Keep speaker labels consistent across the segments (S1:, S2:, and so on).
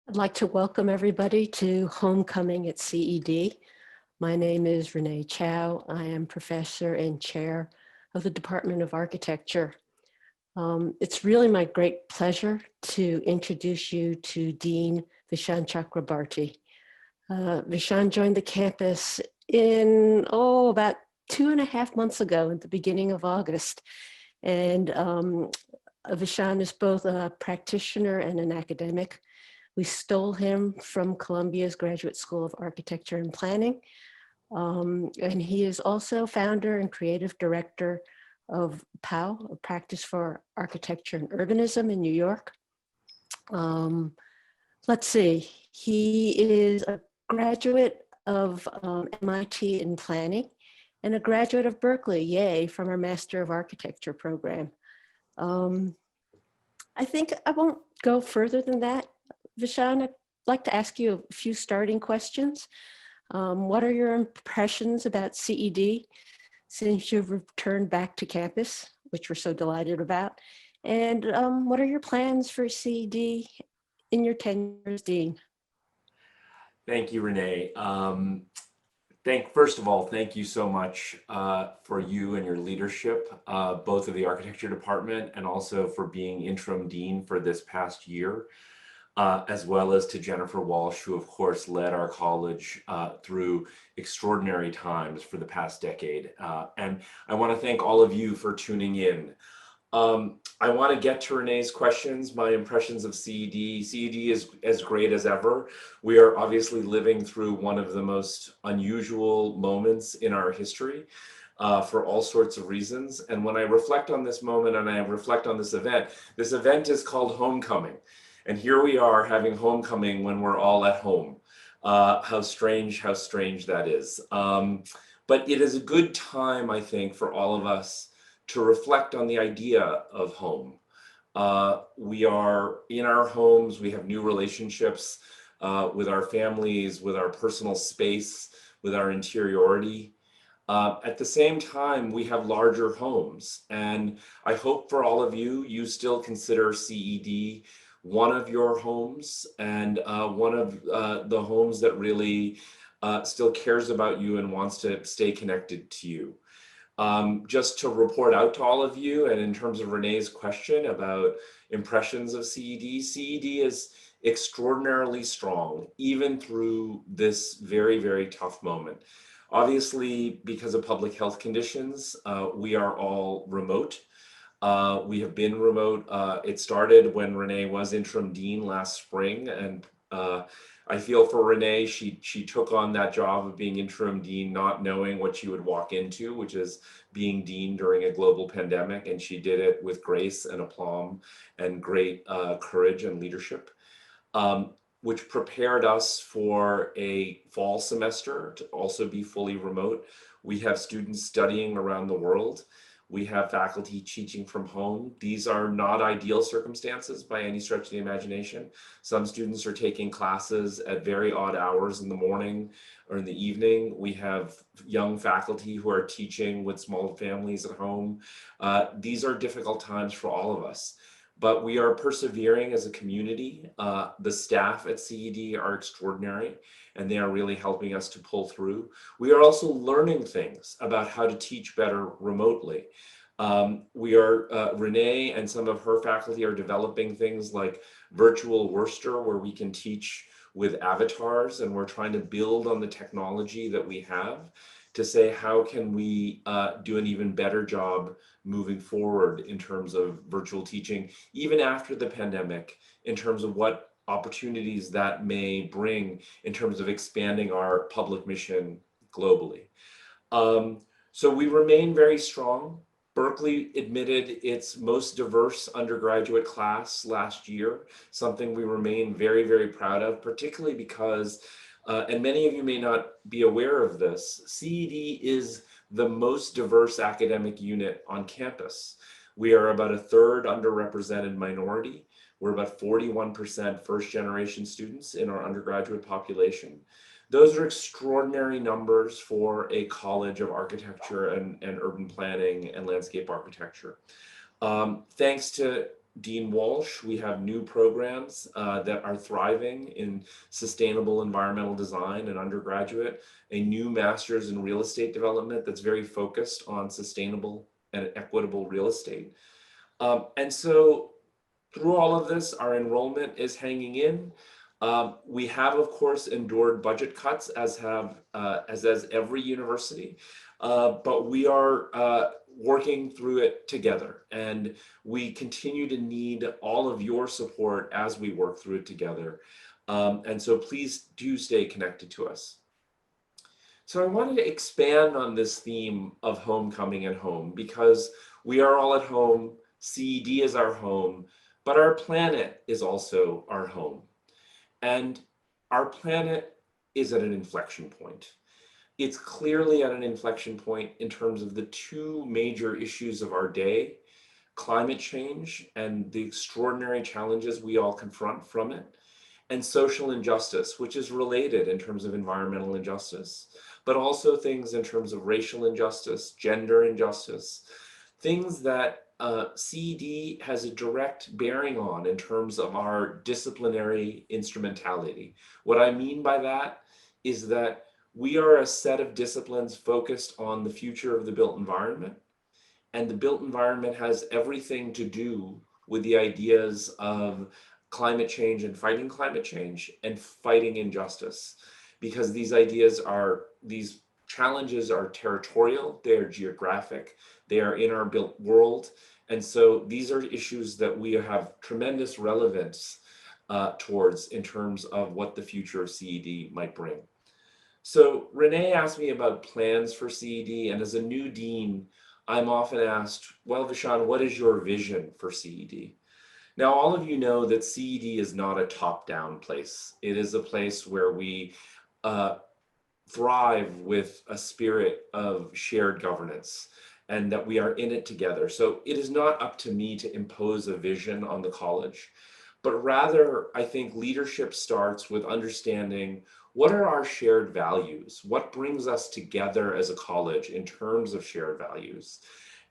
S1: I'd like to welcome everybody to Homecoming at CED. My name is Renee Chow. I am professor and chair of the Department of Architecture. It's really my great pleasure to introduce you to Dean Vishaan Chakrabarty. Vishaan joined the campus in, about 2.5 months ago at the beginning of August. And Vishaan is both a practitioner and an academic. We stole him from Columbia's Graduate School of Architecture and Planning. And he is also founder and creative director of POW, a Practice for Architecture and Urbanism in New York. Let's see, he is a graduate of MIT in planning and a graduate of Berkeley, yay, from our Master of Architecture program. I think I won't go further than that. Vishaan, I'd like to ask you a few starting questions. What are your impressions about CED since you've returned back to campus, which we're so delighted about? And what are your plans for CED in your tenure as dean?
S2: Thank you, Renee. First of all, thank you so much for you and your leadership, both of the architecture department and also for being interim dean for this past year, as well as to Jennifer Walsh, who of course led our college through extraordinary times for the past decade. And I want to thank all of you for tuning in. I want to get to Renee's questions, my impressions of CED. CED is as great as ever. We are obviously living through one of the most unusual moments in our history for all sorts of reasons. And when I reflect on this moment and I reflect on this event is called Homecoming. And here we are having homecoming when we're all at home. How strange that is. But it is a good time, I think, for all of us to reflect on the idea of home. We are in our homes, we have new relationships with our families, with our personal space, with our interiority. At the same time, we have larger homes. And I hope for all of you, you still consider CED one of your homes and one of the homes that really still cares about you and wants to stay connected to you. Just to report out to all of you, and in terms of Renee's question about impressions of CED, CED is extraordinarily strong, even through this very, very tough moment. Obviously, because of public health conditions, we are all remote. We have been remote. It started when Renee was interim dean last spring, and I feel for Renee, she took on that job of being interim dean, not knowing what she would walk into, which is being dean during a global pandemic. And she did it with grace and aplomb and great courage and leadership, which prepared us for a fall semester to also be fully remote. We have students studying around the world. We have faculty teaching from home. These are not ideal circumstances by any stretch of the imagination. Some students are taking classes at very odd hours in the morning or in the evening. We have young faculty who are teaching with small families at home. These are difficult times for all of us, but we are persevering as a community. The staff at CED are extraordinary, and they are really helping us to pull through. We are also learning things about how to teach better remotely. Renee and some of her faculty are developing things like virtual Worcester, where we can teach with avatars, and we're trying to build on the technology that we have to say, how can we do an even better job moving forward in terms of virtual teaching, even after the pandemic, in terms of what opportunities that may bring in terms of expanding our public mission globally. So we remain very strong. Berkeley admitted its most diverse undergraduate class last year, something we remain very, very proud of, particularly because, and many of you may not be aware of this, CED is the most diverse academic unit on campus. We are about a third underrepresented minority. We're about 41% first generation students in our undergraduate population. Those are extraordinary numbers for a college of architecture and urban planning and landscape architecture. Thanks to Dean Walsh, we have new programs that are thriving in sustainable environmental design and undergraduate, a new master's in real estate development that's very focused on sustainable and equitable real estate. And so through all of this, our enrollment is hanging in. We have, of course, endured budget cuts, as has every university, but we are working through it together, and we continue to need all of your support as we work through it together. And so please do stay connected to us. So I wanted to expand on this theme of homecoming and home, because we are all at home, CED is our home, but our planet is also our home. And our planet is at an inflection point. It's clearly at an inflection point in terms of the two major issues of our day: climate change and the extraordinary challenges we all confront from it, and social injustice, which is related in terms of environmental injustice, but also things in terms of racial injustice, gender injustice, things that CED has a direct bearing on in terms of our disciplinary instrumentality. What I mean by that is that we are a set of disciplines focused on the future of the built environment, and the built environment has everything to do with the ideas of climate change and fighting climate change and fighting injustice, because these challenges are territorial, they are geographic, they are in our built world. And so these are issues that we have tremendous relevance towards in terms of what the future of CED might bring. So Renee asked me about plans for CED, and as a new dean, I'm often asked, well, Vishaan, what is your vision for CED? Now, all of you know that CED is not a top-down place. It is a place where we thrive with a spirit of shared governance, and that we are in it together. So it is not up to me to impose a vision on the college, but rather I think leadership starts with understanding what are our shared values? What brings us together as a college in terms of shared values?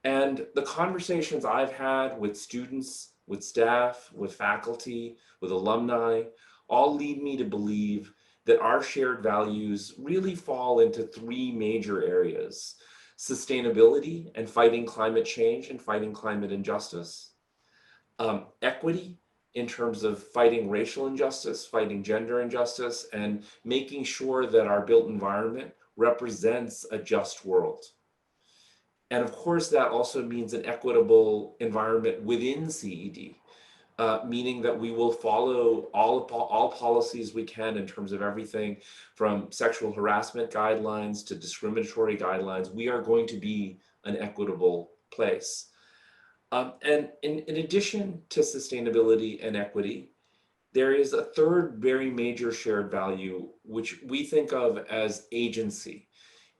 S2: And the conversations I've had with students, with staff, with faculty, with alumni, all lead me to believe that our shared values really fall into three major areas: sustainability and fighting climate change and fighting climate injustice, equity in terms of fighting racial injustice, fighting gender injustice, and making sure that our built environment represents a just world. And of course, that also means an equitable environment within CED, meaning that we will follow all policies we can in terms of everything from sexual harassment guidelines to discriminatory guidelines. We are going to be an equitable place. And in addition to sustainability and equity, there is a third very major shared value, which we think of as agency.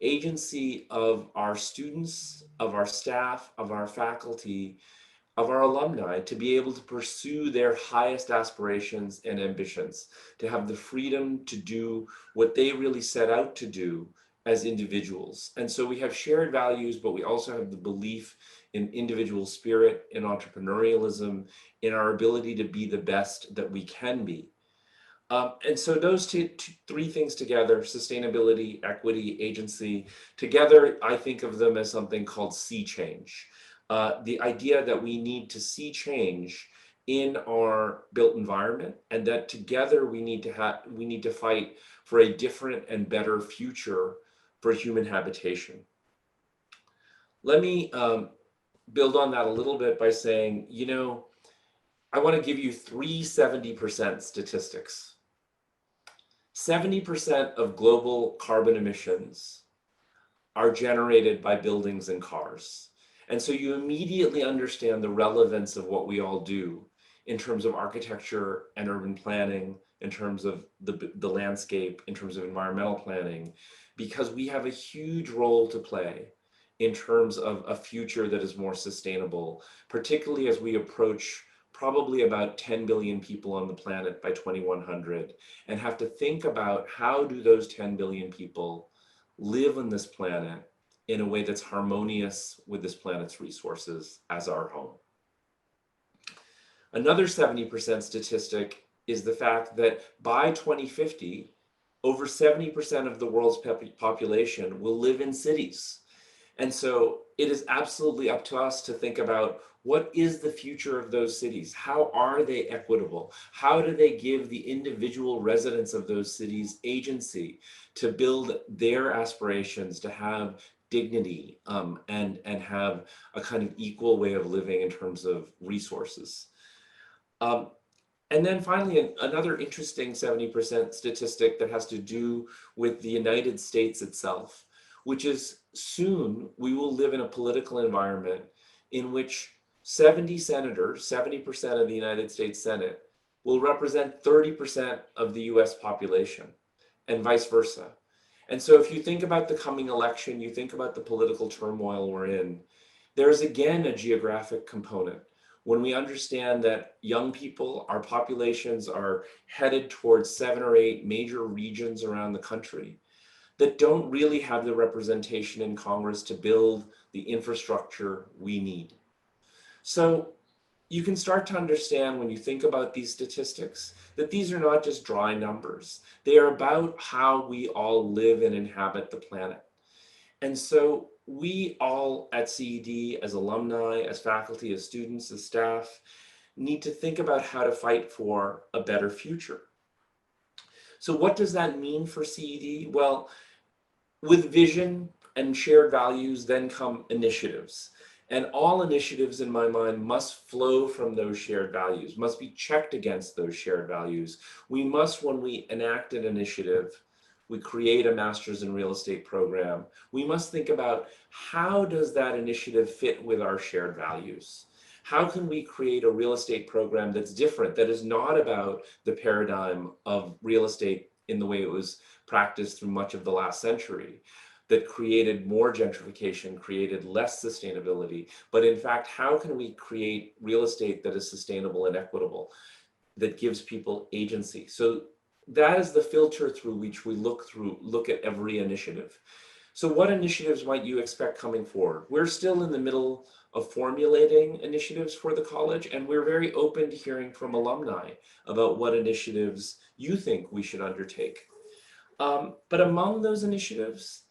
S2: Agency of our students, of our staff, of our faculty, of our alumni, to be able to pursue their highest aspirations and ambitions, to have the freedom to do what they really set out to do as individuals. And so we have shared values, but we also have the belief in individual spirit, in entrepreneurialism, in our ability to be the best that we can be. And so those three things together, sustainability, equity, agency, together, I think of them as something called sea change. The idea that we need to see change in our built environment, and that together we need to fight for a different and better future for human habitation. Let me build on that a little bit by saying, I want to give you three 70% statistics. 70% of global carbon emissions are generated by buildings and cars. And so you immediately understand the relevance of what we all do in terms of architecture and urban planning, in terms of the landscape, in terms of environmental planning, because we have a huge role to play in terms of a future that is more sustainable, particularly as we approach probably about 10 billion people on the planet by 2100, and have to think about how do those 10 billion people live on this planet in a way that's harmonious with this planet's resources as our home. Another 70% statistic is the fact that by 2050, over 70% of the world's population will live in cities. And so it is absolutely up to us to think about what is the future of those cities? How are they equitable? How do they give the individual residents of those cities agency to build their aspirations, to have dignity, and have a kind of equal way of living in terms of resources? Um, and then finally, another interesting 70% statistic that has to do with the United States itself, which is soon we will live in a political environment in which 70 senators, 70% of the United States Senate, will represent 30% of the US population, and vice versa. And so if you think about the coming election, you think about the political turmoil we're in, there's again a geographic component. When we understand that young people, our populations are headed towards 7 or 8 major regions around the country that don't really have the representation in Congress to build the infrastructure we need. So you can start to understand when you think about these statistics that these are not just dry numbers. They are about how we all live and inhabit the planet. And so we all at CED, as alumni, as faculty, as students, as staff, need to think about how to fight for a better future. So what does that mean for CED? Well, with vision and shared values, then come initiatives. And all initiatives, in my mind, must flow from those shared values, must be checked against those shared values. We must, when we enact an initiative, we create a master's in real estate program, we must think about how does that initiative fit with our shared values? How can we create a real estate program that's different, that is not about the paradigm of real estate in the way it was practiced through much of the last century, that created more gentrification, created less sustainability, but in fact, how can we create real estate that is sustainable and equitable, that gives people agency? So that is the filter through which we look at every initiative. So what initiatives might you expect coming forward? We're still in the middle of formulating initiatives for the college, and we're very open to hearing from alumni about what initiatives you think we should undertake. But among those initiatives,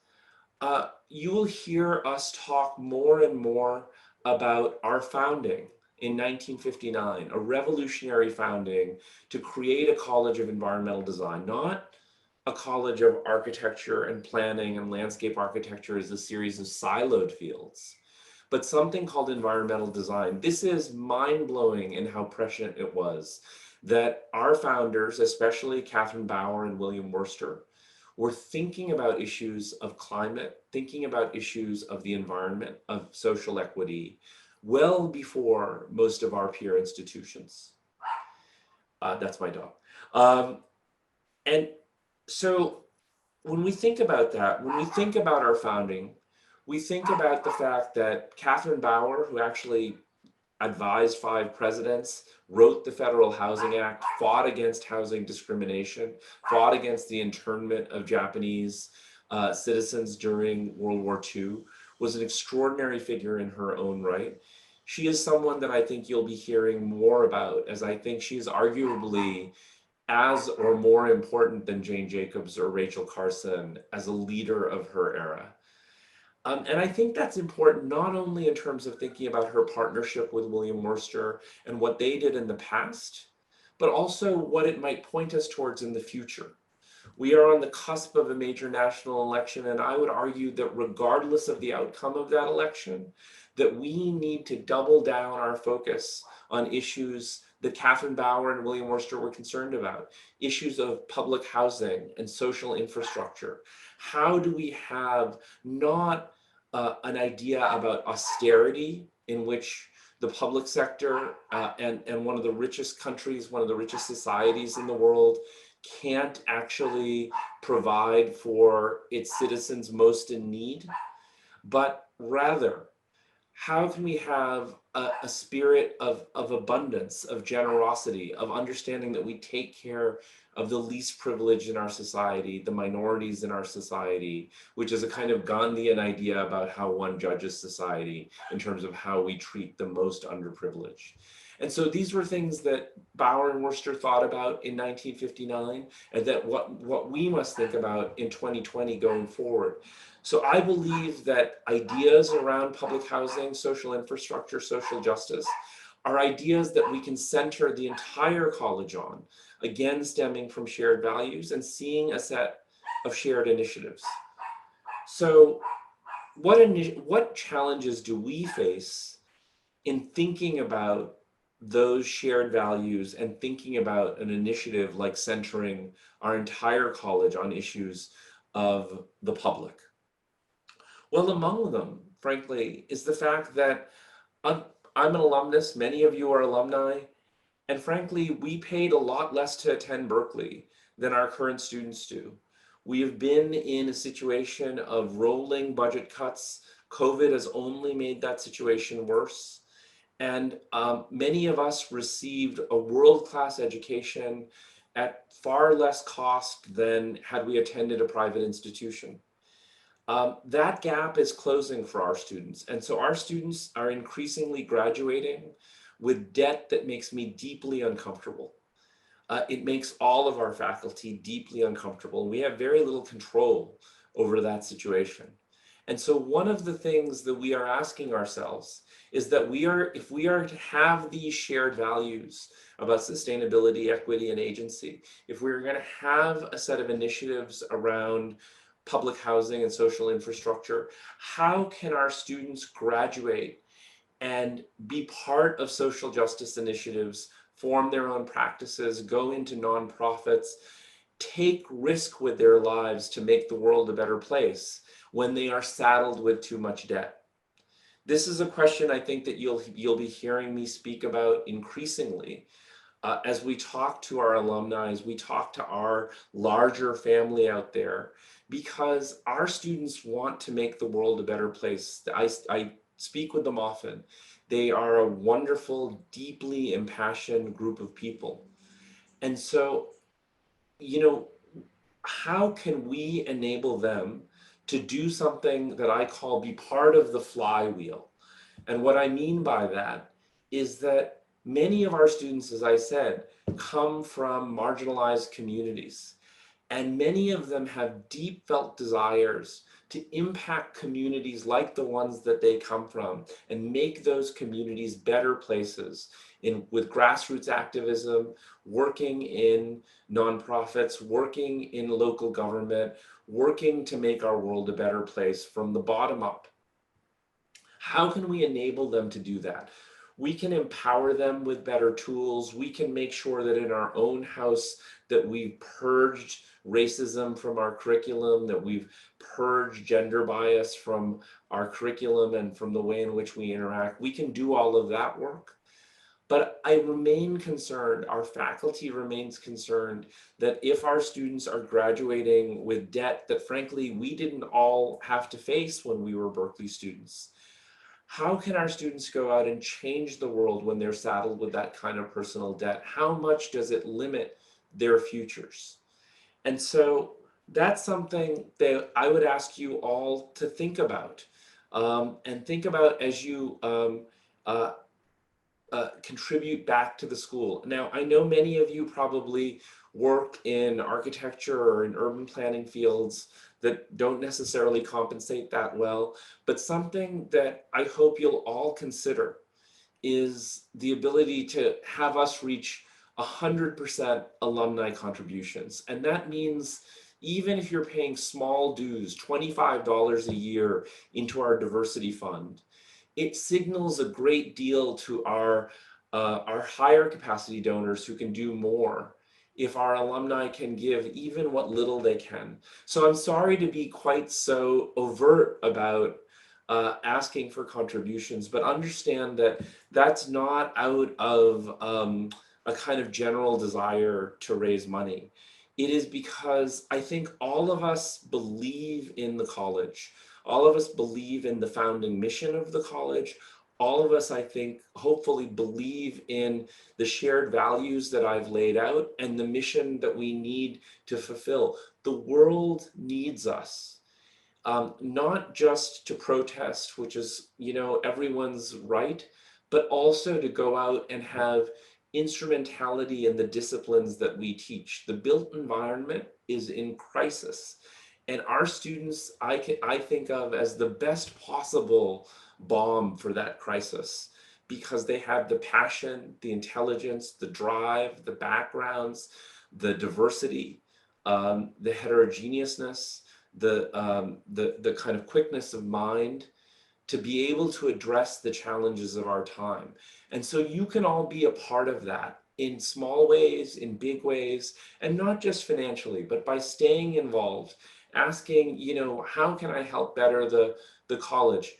S2: you will hear us talk more and more about our founding in 1959, a revolutionary founding to create a college of environmental design, not a college of architecture and planning and landscape architecture as a series of siloed fields, but something called environmental design. This is mind-blowing in how prescient it was that our founders, especially Catherine Bauer and William Worcester, were thinking about issues of climate, thinking about issues of the environment, of social equity, well before most of our peer institutions. That's my dog. And so when we think about that, when we think about our founding, we think about the fact that Catherine Bauer, who actually advised 5 presidents, wrote the Federal Housing Act, fought against housing discrimination, fought against the internment of Japanese citizens during World War II, was an extraordinary figure in her own right. She is someone that I think you'll be hearing more about, as I think she's arguably as or more important than Jane Jacobs or Rachel Carson as a leader of her era. And I think that's important not only in terms of thinking about her partnership with William Worcester and what they did in the past, but also what it might point us towards in the future. We are on the cusp of a major national election, and I would argue that regardless of the outcome of that election, that we need to double down our focus on issues that Catherine Bauer and William Worcester were concerned about, issues of public housing and social infrastructure. How do we have not an idea about austerity in which the public sector and one of the richest countries, one of the richest societies in the world can't actually provide for its citizens most in need, but rather how can we have a spirit of abundance, of generosity, of understanding that we take care of the least privileged in our society, the minorities in our society, which is a kind of Gandhian idea about how one judges society in terms of how we treat the most underprivileged. And so these were things that Bauer and Worcester thought about in 1959, and that what we must think about in 2020 going forward. So I believe that ideas around public housing, social infrastructure, social justice are ideas that we can center the entire college on, again, stemming from shared values and seeing a set of shared initiatives. So what challenges do we face in thinking about those shared values and thinking about an initiative like centering our entire college on issues of the public? Well, among them, frankly, is the fact that I'm, I'm an alumnus, many of you are alumni, and frankly, we paid a lot less to attend Berkeley than our current students do. We have been in a situation of rolling budget cuts. COVID has only made that situation worse. And many of us received a world-class education at far less cost than had we attended a private institution. That gap is closing for our students. And so our students are increasingly graduating with debt that makes me deeply uncomfortable. It makes all of our faculty deeply uncomfortable. We have very little control over that situation. And so one of the things that we are asking ourselves is that if we are to have these shared values about sustainability, equity, and agency, if we're going to have a set of initiatives around public housing and social infrastructure, how can our students graduate and be part of social justice initiatives, form their own practices, go into nonprofits, take risk with their lives to make the world a better place when they are saddled with too much debt? This is a question I think that you'll be hearing me speak about increasingly as we talk to our alumni, as we talk to our larger family out there, because our students want to make the world a better place. I speak with them often. They are a wonderful, deeply impassioned group of people. And so, you know, how can we enable them to do something that I call be part of the flywheel? And what I mean by that is that many of our students, as I said, come from marginalized communities. And many of them have deep felt desires to impact communities like the ones that they come from and make those communities better places with grassroots activism, working in nonprofits, working in local government, working to make our world a better place from the bottom up. How can we enable them to do that? We can empower them with better tools. We can make sure that in our own house that we've purged racism from our curriculum, that we've purged gender bias from our curriculum and from the way in which we interact. We can do all of that work. But I remain concerned, our faculty remains concerned that if our students are graduating with debt that frankly we didn't all have to face when we were Berkeley students, how can our students go out and change the world when they're saddled with that kind of personal debt? How much does it limit their futures? And so that's something that I would ask you all to think about, and think about as you uh, contribute back to the school. Now, I know many of you probably work in architecture or in urban planning fields that don't necessarily compensate that well, but something that I hope you'll all consider is the ability to have us reach 100% alumni contributions. And that means even if you're paying small dues, $25 a year into our diversity fund, it signals a great deal to our higher capacity donors who can do more if our alumni can give even what little they can. So I'm sorry to be quite so overt about asking for contributions, but understand that that's not out of a kind of general desire to raise money. It is because I think all of us believe in the college. All of us believe in the founding mission of the college. All of us, I think, hopefully believe in the shared values that I've laid out and the mission that we need to fulfill. The world needs us, not just to protest, which is, everyone's right, but also to go out and have instrumentality in the disciplines that we teach. The built environment is in crisis, and our students, I think of as the best possible balm for that crisis, because they have the passion, the intelligence, the drive, the backgrounds, the diversity, the heterogeneousness, the kind of quickness of mind to be able to address the challenges of our time. And so you can all be a part of that in small ways, in big ways, and not just financially, but by staying involved, asking, how can I help better the college?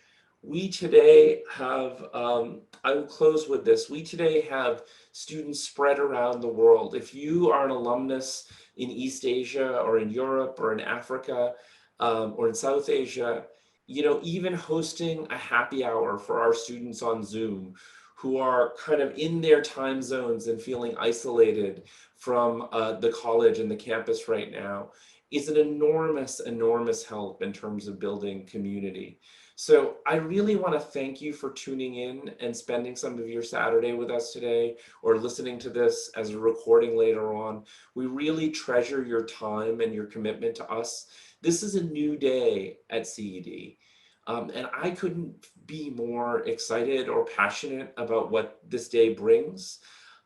S2: We today have, I will close with this. We today have students spread around the world. If you are an alumnus in East Asia or in Europe or in Africa, or in South Asia, even hosting a happy hour for our students on Zoom who are kind of in their time zones and feeling isolated from the college and the campus right now is an enormous, enormous help in terms of building community. So I really want to thank you for tuning in and spending some of your Saturday with us today, or listening to this as a recording later on. We really treasure your time and your commitment to us. This is a new day at CED. And I couldn't be more excited or passionate about what this day brings.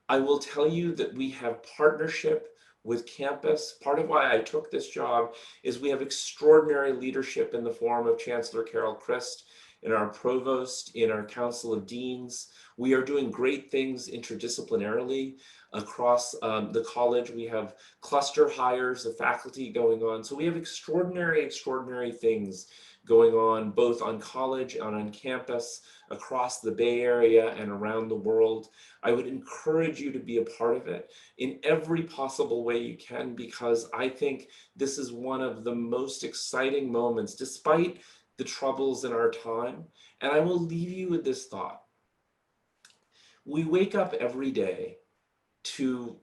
S2: I will tell you that we have partnership with campus. Part of why I took this job is we have extraordinary leadership in the form of Chancellor Carol Christ, in our provost, in our council of deans. We are doing great things interdisciplinarily across the college. We have cluster hires of faculty going on. So we have extraordinary, extraordinary things going on, both on college and on campus, across the Bay Area and around the world. I would encourage you to be a part of it in every possible way you can, because I think this is one of the most exciting moments, despite the troubles in our time. And I will leave you with this thought. We wake up every day to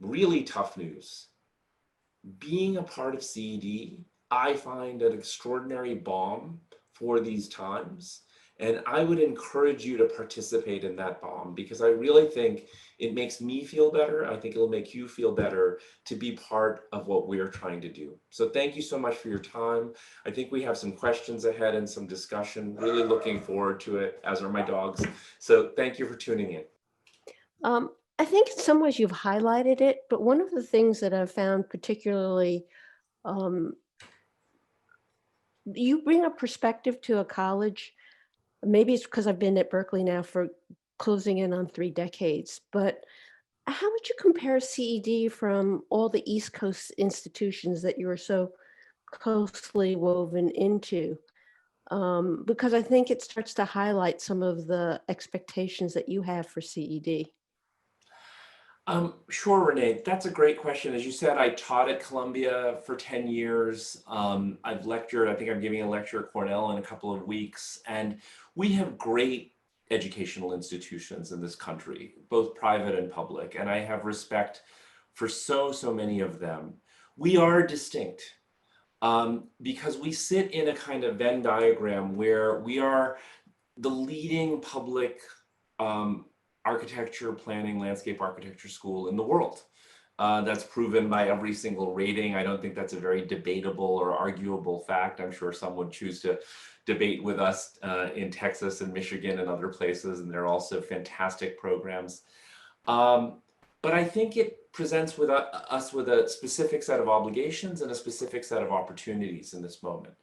S2: really tough news. Being a part of CED, I find an extraordinary balm for these times. And I would encourage you to participate in that balm, because I really think it makes me feel better. I think it'll make you feel better to be part of what we're trying to do. So thank you so much for your time. I think we have some questions ahead and some discussion. Really looking forward to it, as are my dogs. So thank you for tuning in.
S1: I think in some ways you've highlighted it, but one of the things that I've found particularly, you bring a perspective to a college. Maybe it's because I've been at Berkeley now for closing in on 3 decades, but how would you compare CED from all the East Coast institutions that you are so closely woven into? Because I think it starts to highlight some of the expectations that you have for CED.
S2: Sure, Renee, that's a great question. As you said, I taught at Columbia for 10 years. I've lectured, I think I'm giving a lecture at Cornell in a couple of weeks. And we have great educational institutions in this country, both private and public. And I have respect for so many of them. We are distinct because we sit in a kind of Venn diagram where we are the leading public architecture, planning, landscape architecture school in the world. That's proven by every single rating. I don't think that's a very debatable or arguable fact. I'm sure some would choose to debate with us in Texas and Michigan and other places, and they're also fantastic programs. But I think it presents with us with a specific set of obligations and a specific set of opportunities in this moment.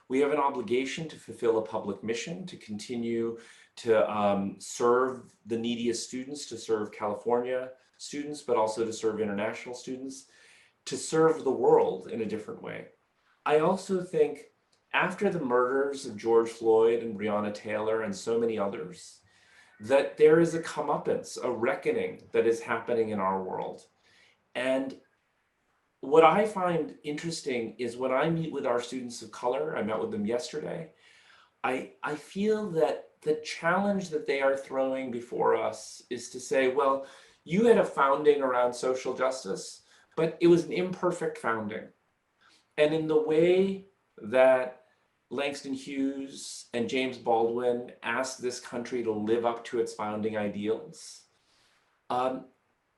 S2: We have an obligation to fulfill a public mission, to continue to serve the neediest students, to serve California students, but also to serve international students, to serve the world in a different way. I also think after the murders of George Floyd and Breonna Taylor and so many others, that there is a comeuppance, a reckoning that is happening in our world. And what I find interesting is when I meet with our students of color, I met with them yesterday, I feel that the challenge that they are throwing before us is to say, well, you had a founding around social justice, but it was an imperfect founding. And in the way that Langston Hughes and James Baldwin asked this country to live up to its founding ideals, um,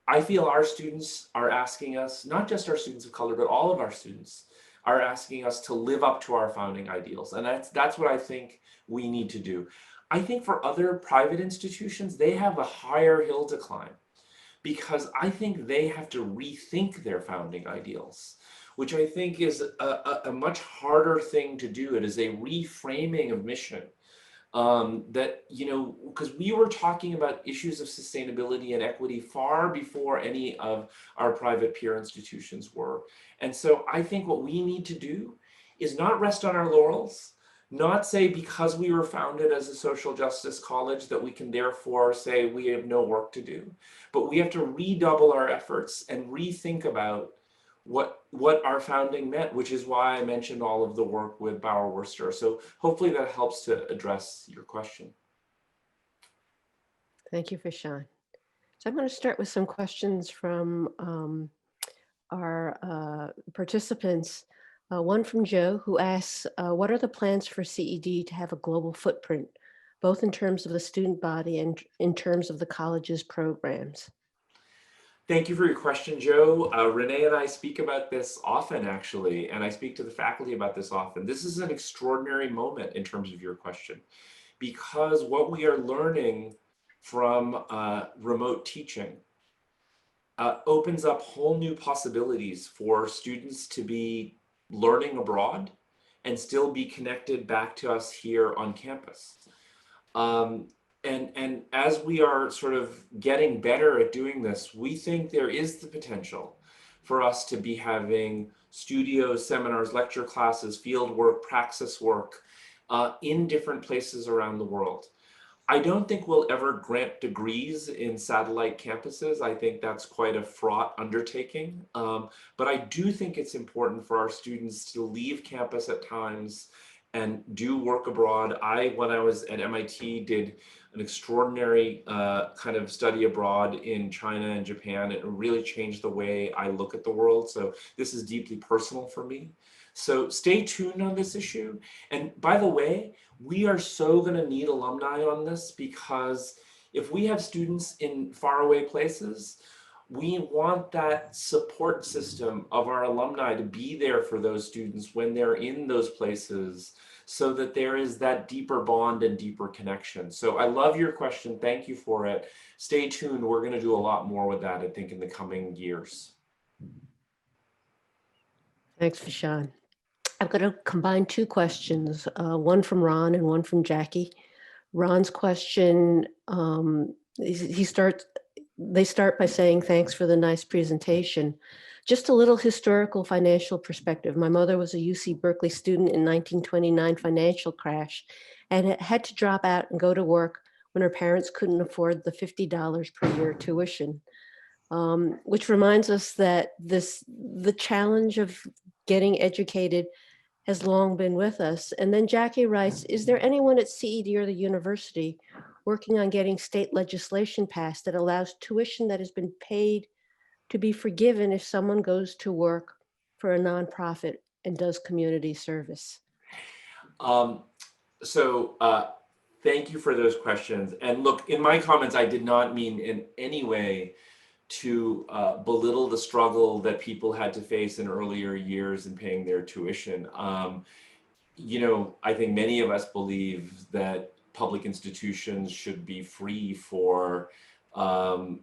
S2: I feel our students are asking us, not just our students of color, but all of our students are asking us to live up to our founding ideals. And that's what I think we need to do. I think for other private institutions, they have a higher hill to climb because I think they have to rethink their founding ideals, which I think is a much harder thing to do. It is a reframing of mission that, because we were talking about issues of sustainability and equity far before any of our private peer institutions were. And so I think what we need to do is not rest on our laurels, not say because we were founded as a social justice college that we can therefore say we have no work to do, but we have to redouble our efforts and rethink about what our founding meant, which is why I mentioned all of the work with Bauer Worcester. So hopefully that helps to address your question.
S1: Thank you, Fashan. So I'm going to start with some questions from our participants. One from Joe, who asks, what are the plans for CED to have a global footprint, both in terms of the student body and in terms of the college's programs?
S2: Thank you for your question, Joe. Renee and I speak about this often, actually, and I speak to the faculty about this often. This is an extraordinary moment in terms of your question, because what we are learning from remote teaching opens up whole new possibilities for students to be learning abroad and still be connected back to us here on campus. Um, and as we are sort of getting better at doing this, we think there is the potential for us to be having studios, seminars, lecture classes, field work, praxis work in different places around the world. I don't think we'll ever grant degrees in satellite campuses. I think that's quite a fraught undertaking. But I do think it's important for our students to leave campus at times and do work abroad. When I was at MIT, did an extraordinary kind of study abroad in China and Japan. It really changed the way I look at the world. So this is deeply personal for me. So stay tuned on this issue. And by the way, we are so going to need alumni on this, because if we have students in faraway places, we want that support system of our alumni to be there for those students when they're in those places, so that there is that deeper bond and deeper connection. So I love your question. Thank you for it. Stay tuned. We're going to do a lot more with that, I think, in the coming years.
S1: Thanks, Fashan. I'm going to combine two questions, one from Ron and one from Jackie. Ron's question, they start by saying, thanks for the nice presentation. Just a little historical financial perspective. My mother was a UC Berkeley student in 1929 financial crash and had to drop out and go to work when her parents couldn't afford the $50 per year tuition. Which reminds us that the challenge of getting educated has long been with us. And then Jackie writes, is there anyone at CED or the university working on getting state legislation passed that allows tuition that has been paid to be forgiven if someone goes to work for a nonprofit and does community service?
S2: Thank you for those questions. And look, in my comments, I did not mean in any way to belittle the struggle that people had to face in earlier years in paying their tuition. I think many of us believe that public institutions should be free for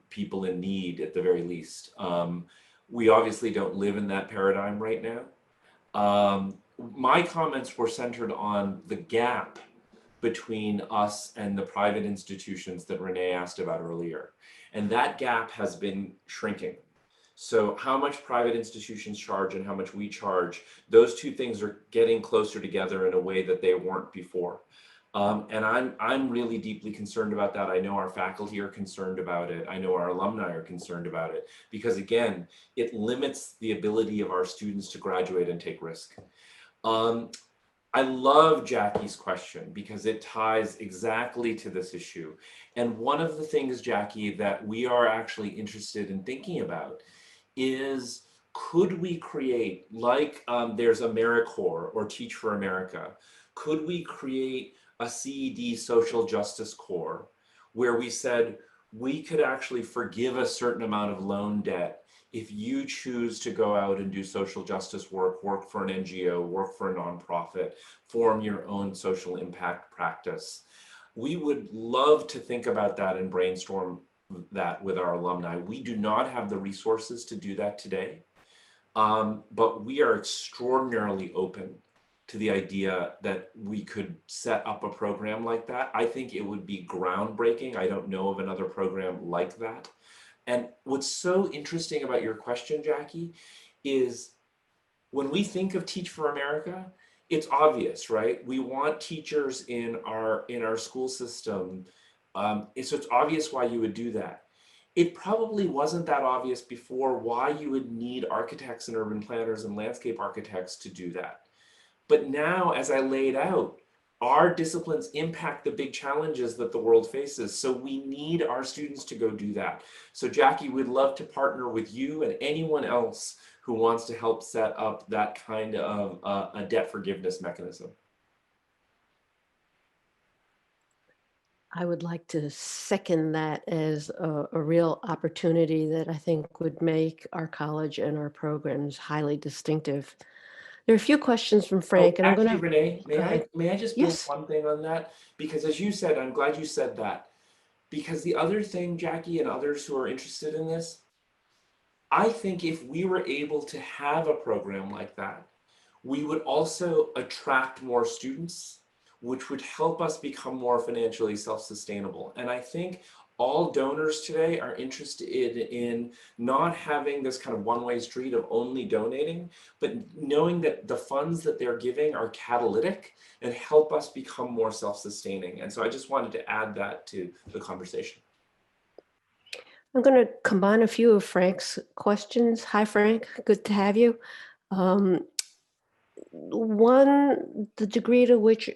S2: people in need at the very least. We obviously don't live in that paradigm right now. My comments were centered on the gap between us and the private institutions that Renee asked about earlier. And that gap has been shrinking. So how much private institutions charge and how much we charge, those two things are getting closer together in a way that they weren't before. And I'm really deeply concerned about that. I know our faculty are concerned about it. I know our alumni are concerned about it because again, it limits the ability of our students to graduate and take risk. Um, I love Jackie's question because it ties exactly to this issue. And one of the things, Jackie, that we are actually interested in thinking about is, could we create, like there's AmeriCorps or Teach for America, could we create a CED social justice corps where we said we could actually forgive a certain amount of loan debt if you choose to go out and do social justice work, work for an NGO, work for a nonprofit, form your own social impact practice. We would love to think about that and brainstorm that with our alumni. We do not have the resources to do that today, but we are extraordinarily open to the idea that we could set up a program like that. I think it would be groundbreaking. I don't know of another program like that. And what's so interesting about your question, Jackie, is when we think of Teach for America, it's obvious, right? We want teachers in our school system. So it's obvious why you would do that. It probably wasn't that obvious before why you would need architects and urban planners and landscape architects to do that. But now, as I laid out, our disciplines impact the big challenges that the world faces. So we need our students to go do that. So Jackie, we'd love to partner with you and anyone else who wants to help set up that kind of a debt forgiveness mechanism.
S1: I would like to second that as a real opportunity that I think would make our college and our programs highly distinctive. There are a few questions from
S2: Oh,
S1: Frank, and I'm going
S2: actually,
S1: to
S2: Renee,
S1: go ahead.
S2: may I just build
S1: Yes.
S2: one thing on that? Because as you said, I'm glad you said that. Because the other thing, Jackie, and others who are interested in this, I think if we were able to have a program like that, we would also attract more students, which would help us become more financially self-sustainable. And I think all donors today are interested in not having this kind of one-way street of only donating, but knowing that the funds that they're giving are catalytic and help us become more self-sustaining. And so I just wanted to add that to the conversation.
S1: I'm going to combine a few of Frank's questions. Hi, Frank. Good to have you. Um, One, the degree to which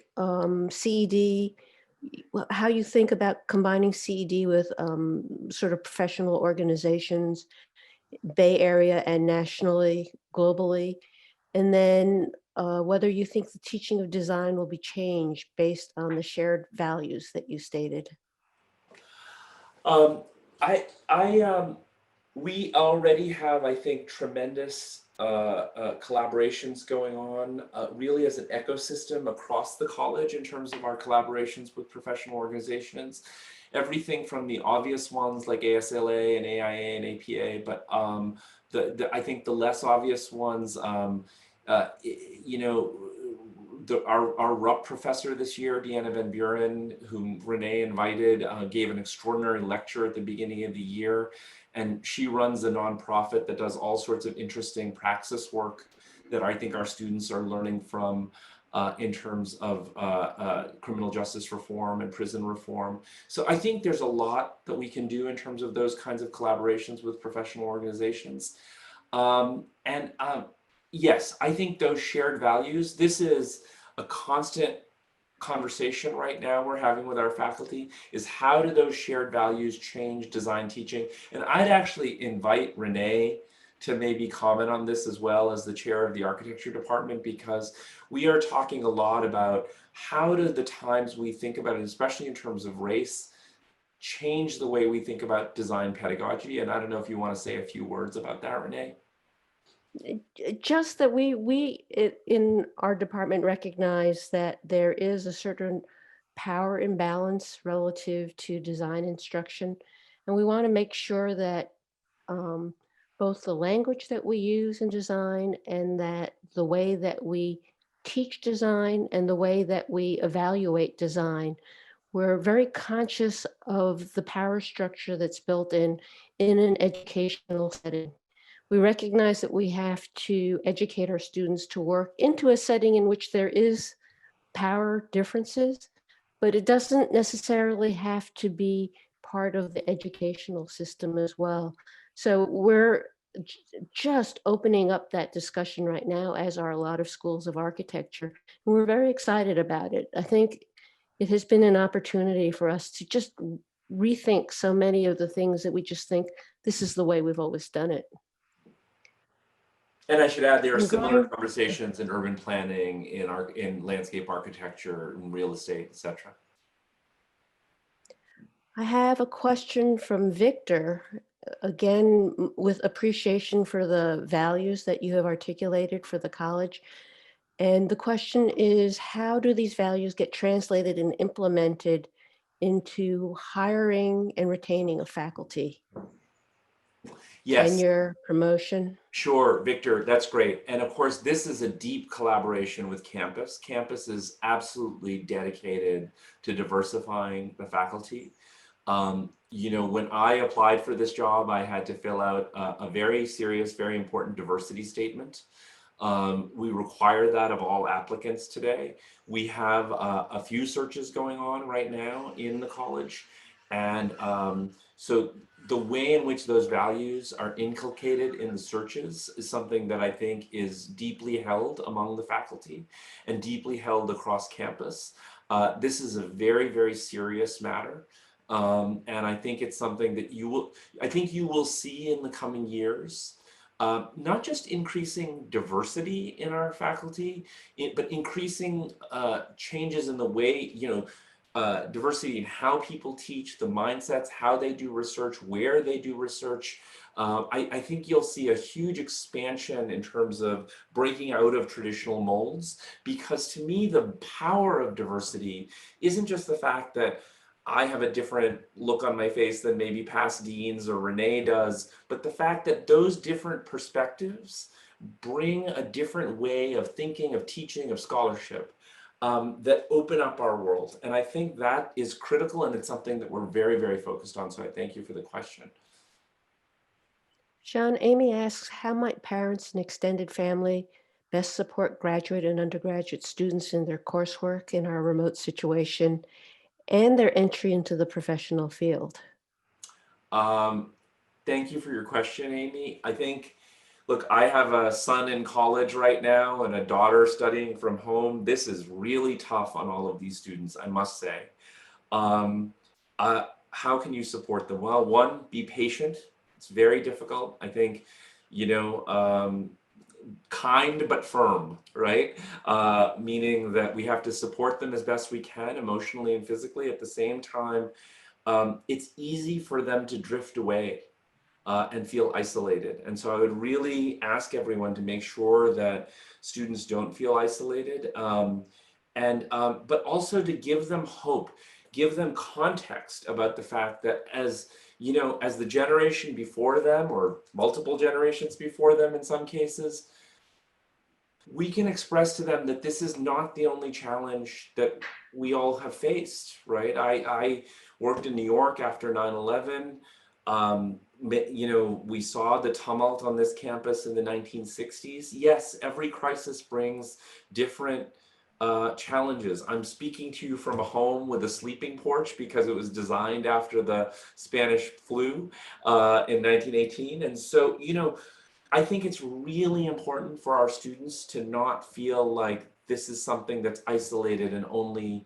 S1: CED, how you think about combining CED with sort of professional organizations, Bay Area and nationally, globally, and then whether you think the teaching of design will be changed based on the shared values that you stated.
S2: Um, we already have, I think, tremendous collaborations going on, really as an ecosystem across the college in terms of our collaborations with professional organizations. Everything from the obvious ones like ASLA and AIA and APA, but I think the less obvious ones, you know, our RUP professor this year, Deanna Van Buren, whom Renee invited, gave an extraordinary lecture at the beginning of the year. And she runs a nonprofit that does all sorts of interesting praxis work that I think our students are learning from in terms of criminal justice reform and prison reform. So I think there's a lot that we can do in terms of those kinds of collaborations with professional organizations. Yes, I think those shared values, this is a constant conversation right now we're having with our faculty, is how do those shared values change design teaching? And I'd actually invite Renee to maybe comment on this as well as the chair of the architecture department, because we are talking a lot about how do the times we think about it, especially in terms of race, change the way we think about design pedagogy. And I don't know if you want to say a few words about that, Renee.
S1: Just that in our department recognize that there is a certain power imbalance relative to design instruction. And we want to make sure that um, both the language that we use in design and that the way that we teach design and the way that we evaluate design, we're very conscious of the power structure that's built in an educational setting. We recognize that we have to educate our students to work into a setting in which there is power differences, but it doesn't necessarily have to be part of the educational system as well. So we're just opening up that discussion right now, as are a lot of schools of architecture. And we're very excited about it. I think it has been an opportunity for us to just rethink so many of the things that we just think this is the way we've always done it.
S2: And I should add, there are
S1: I'm
S2: similar
S1: going,
S2: conversations in urban planning, in landscape architecture, in real estate, et cetera.
S1: I have a question from Victor, again, with appreciation for the values that you have articulated for the college. And the question is, how do these values get translated and implemented into hiring and retaining of faculty?
S2: Yes,
S1: Tenure, promotion?
S2: sure, Victor, that's great. And of course, this is a deep collaboration with campus. Campus is absolutely dedicated to diversifying the faculty. When I applied for this job, I had to fill out a very serious, very important diversity statement. We require that of all applicants today. We have a few searches going on right now in the college. And so the way in which those values are inculcated in the searches is something that I think is deeply held among the faculty and deeply held across campus. This is a very, very serious matter. And I think it's something that I think you will see in the coming years, not just increasing diversity in our faculty, but increasing changes in the way, diversity in how people teach, the mindsets, how they do research, where they do research. I think you'll see a huge expansion in terms of breaking out of traditional molds, because to me, the power of diversity isn't just the fact that I have a different look on my face than maybe past deans or Renee does, but the fact that those different perspectives bring a different way of thinking, of teaching, of scholarship, that open up our world. And I think that is critical, and it's something that we're very, very focused on. So I thank you for the question.
S1: Sean, Amy asks, how might parents and extended family best support graduate and undergraduate students in their coursework in our remote situation and their entry into the professional field?
S2: Thank you for your question, Amy. I think, look, I have a son in college right now and a daughter studying from home. This is really tough on all of these students, I must say. Um, how can you support them? Well, one, be patient. It's very difficult. I think, you know, kind but firm, right? Meaning that we have to support them as best we can, emotionally and physically. At the same time, it's easy for them to drift away and feel isolated. And so I would really ask everyone to make sure that students don't feel isolated, but also to give them hope, give them context about the fact that as the generation before them, or multiple generations before them in some cases, we can express to them that this is not the only challenge that we all have faced, right? I worked in New York after 9/11. We saw the tumult on this campus in the 1960s. Yes, every crisis brings different challenges. I'm speaking to you from a home with a sleeping porch because it was designed after the Spanish flu in 1918. And so, I think it's really important for our students to not feel like this is something that's isolated and only,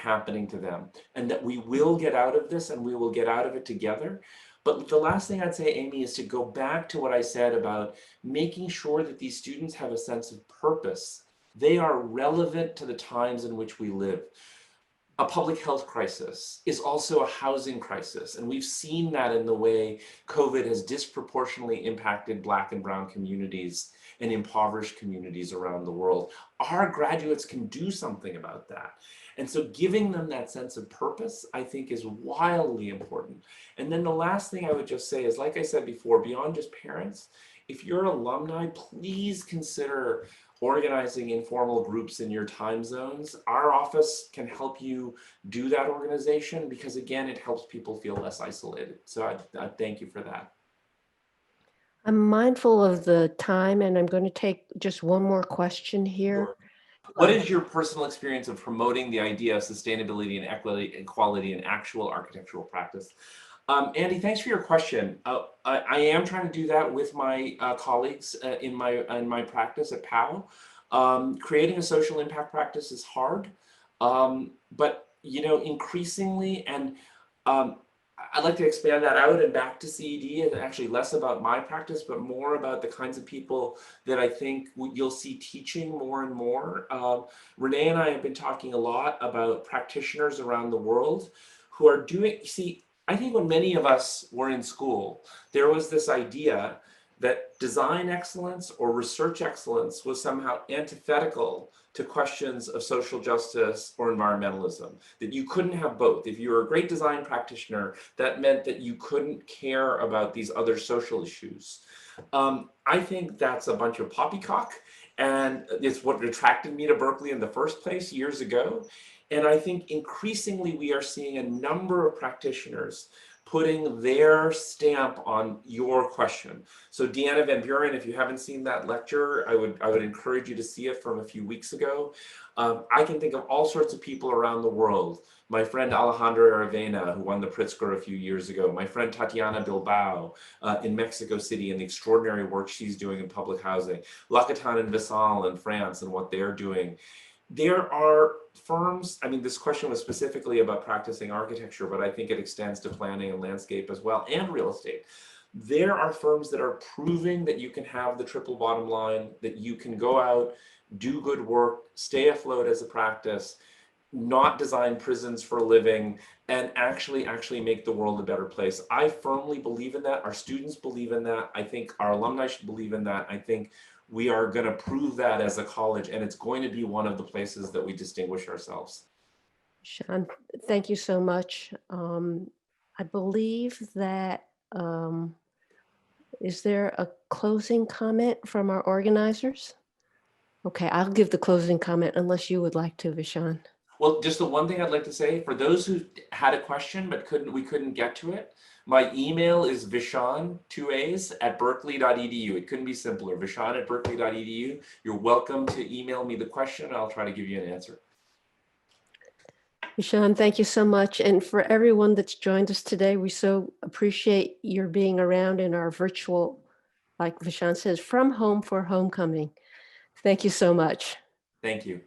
S2: happening to them, and that we will get out of this and we will get out of it together. But the last thing I'd say, Amy, is to go back to what I said about making sure that these students have a sense of purpose. They are relevant to the times in which we live. A public health crisis is also a housing crisis. And we've seen that in the way COVID has disproportionately impacted Black and Brown communities and impoverished communities around the world. Our graduates can do something about that. And so giving them that sense of purpose, I think, is wildly important. And then the last thing I would just say is, like I said before, beyond just parents, if you're alumni, please consider organizing informal groups in your time zones. Our office can help you do that organization because, again, it helps people feel less isolated. So I thank you for that.
S1: I'm mindful of the time, and I'm going to take just one more question here.
S2: Sure. What is your personal experience of promoting the idea of sustainability and equality in actual architectural practice? Andy, thanks for your question. I am trying to do that with my colleagues in my practice at POW. Creating a social impact practice is hard, but you know, increasingly, and um, I'd like to expand that out and back to CED, and actually less about my practice, but more about the kinds of people that I think you'll see teaching more and more. Renee and I have been talking a lot about practitioners around the world who are doing, see, I think when many of us were in school, there was this idea that design excellence or research excellence was somehow antithetical to questions of social justice or environmentalism, that you couldn't have both. If you were a great design practitioner, that meant that you couldn't care about these other social issues. I think that's a bunch of poppycock, and it's what attracted me to Berkeley in the first place years ago. And I think increasingly we are seeing a number of practitioners putting their stamp on your question. So Deanna Van Buren, if you haven't seen that lecture, I would encourage you to see it from a few weeks ago. I can think of all sorts of people around the world. My friend Alejandra Aravena, who won the Pritzker a few years ago. My friend Tatiana Bilbao in Mexico City and the extraordinary work she's doing in public housing. Lacatan and Vissal in France and what they're doing. There are firms, I mean, this question was specifically about practicing architecture, but I think it extends to planning and landscape as well, and real estate. There are firms that are proving that you can have the triple bottom line, that you can go out, do good work, stay afloat as a practice, not design prisons for a living, and actually make the world a better place. I firmly believe in that. Our students believe in that. I think our alumni should believe in that. I think we are going to prove that as a college, and it's going to be one of the places that we distinguish ourselves.
S1: Sean, thank you so much. I believe that, is there a closing comment from our organizers? Okay, I'll give the closing comment unless you would like to, Vishaan.
S2: Well, just the one thing I'd like to say, for those who had a question but we couldn't get to it, my email is Vishaan, 2 A's, at berkeley.edu. It couldn't be simpler, Vishaan at berkeley.edu. You're welcome to email me the question, and I'll try to give you an answer.
S1: Vishaan, thank you so much. And for everyone that's joined us today, we so appreciate your being around in our virtual, like Vishaan says, from home for homecoming. Thank you so much.
S2: Thank you.